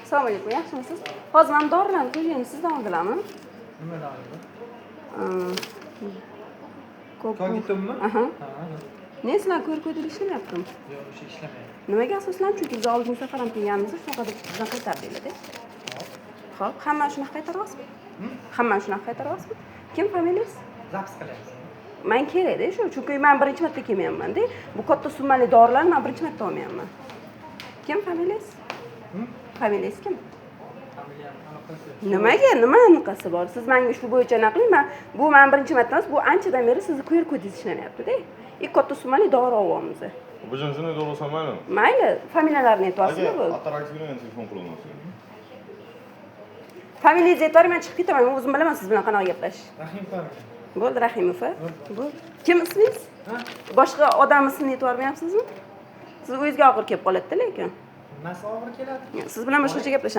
Assalomu alaykum, yaxshimisiz? Hozir men dorilarni ko'rganim sizdan oldilarmi? Nima dori? Ko'p. Aha. Ne sizlar ko'rib ishlamayaptimi? Yo'q, o'sha ishlamayapti. Nimaga asoslanib? Chunki biz oldingi safar ham kelganimizda shunaqa deb bizdan qaytardinglar-da. Xo'p, hammani shunaqa qaytaryapsizmi? Hammani shunaqa qaytaryapsizmi? Kim familiyangiz? Zaps qilyapsiz. Men kerakda shu, chunki men birinchi marta kelmayapman-da. Bu katta summali dorilarni men birinchi marta olmayapman. Kim familiyangiz? Familiyangiz kim? Nimaga? Nima aniqasi bor? Siz menga shu bo'yicha aniq qiling. Bu men birinchi marta emas, bu anchadan beri sizni QR-kodingiz ishlamayapti-da. Katta summali dori olyapmiz. Bu jinsini to'g'risam mayli. Mayli, familiyalarini aytyapsizmi bu? Attraktivni telefon qilaman. Familiyangizni aytib men chiqib ketaman. Men o'zim bilaman siz bilan qanaqa gaplash. Rahim familiya. Bo'ldi, Rahimov. Bo'ldi. Kim ismingiz? Boshqa odam ismini aytib bermayapsizmi? Siz o'zingizga og'ir kelib qoladi-da lekin. Nasi og'ir keladi? Siz bilan boshqacha gaplashamiz.